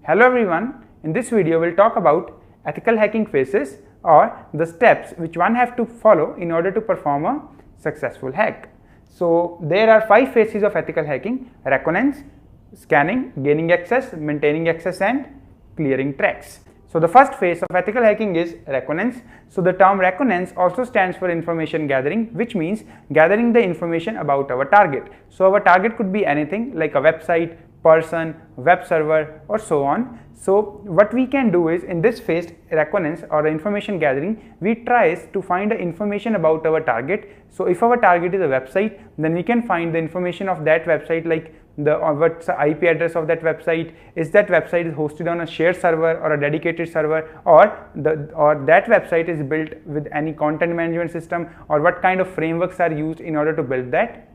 Hello everyone, in this video we'll talk about ethical hacking phases or the steps which one have to follow in order to perform a successful hack. So there are 5 phases of ethical hacking: reconnaissance, scanning, gaining access, maintaining access and clearing tracks. So the first phase of ethical hacking is reconnaissance. So the term reconnaissance also stands for information gathering, which means gathering the information about our target. So our target could be anything like a website, person, web server or so on. So what we can do is, in this phase, reconnaissance or information gathering, we tries to find the information about our target. So if our target is a website, then we can find the information of that website, like what's the IP address of that website, is that website is hosted on a shared server or a dedicated server, or that website is built with any content management system, or what kind of frameworks are used in order to build that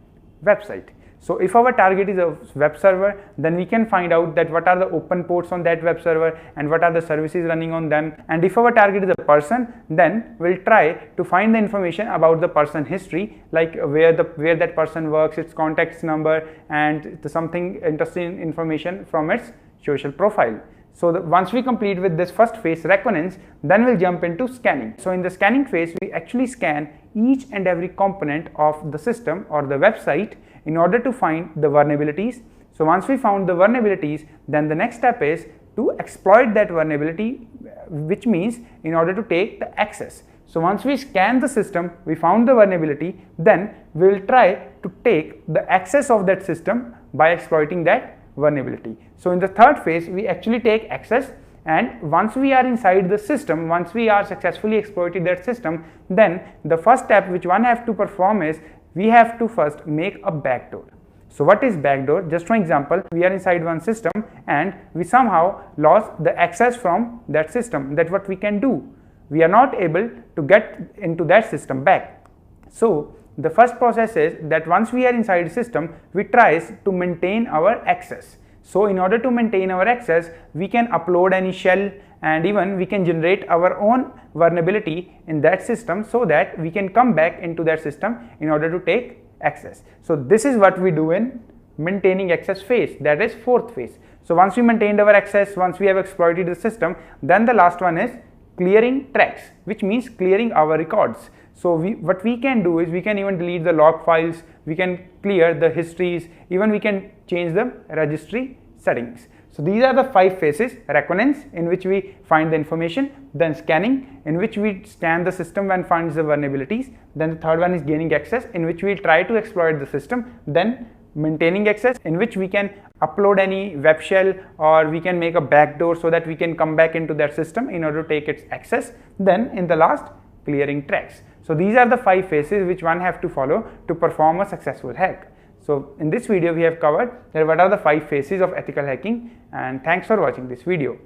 website. So if our target is a web server, then we can find out that what are the open ports on that web server and what are the services running on them. And if our target is a person, then we'll try to find the information about the person history, like where that person works, its contact number, and something interesting information from its social profile. So once we complete with this first phase, reconnaissance, then we'll jump into scanning. So in the scanning phase, we actually scan each and every component of the system or the website in order to find the vulnerabilities. So once we found the vulnerabilities, then the next step is to exploit that vulnerability, which means in order to take the access. So once we scan the system, we found the vulnerability, then we will try to take the access of that system by exploiting that vulnerability. So in the third phase, we actually take access, and once we are inside the system, once we are successfully exploited that system, then the first step which one have to perform is we have to first make a backdoor. So what is backdoor? Just for example, we are inside one system and we somehow lost the access from that system. That's what we can do. We are not able to get into that system back. So the first process is that once we are inside the system, we tries to maintain our access. So in order to maintain our access, we can upload any shell, and even we can generate our own vulnerability in that system so that we can come back into that system in order to take access. So this is what we do in maintaining access phase, that is fourth phase. So once we maintained our access, once we have exploited the system, then the last one is clearing tracks, which means clearing our records. So what we can do is we can even delete the log files, we can clear the histories, even we can change the registry settings. So these are the 5 phases: reconnaissance, in which we find the information; then scanning, in which we scan the system and finds the vulnerabilities; then the third one is gaining access, in which we try to exploit the system; then maintaining access, in which we can upload any web shell or we can make a backdoor so that we can come back into that system in order to take its access; then in the last, clearing tracks. So these are the 5 phases which one have to follow to perform a successful hack. So in this video we have covered that what are the 5 phases of ethical hacking, and thanks for watching this video.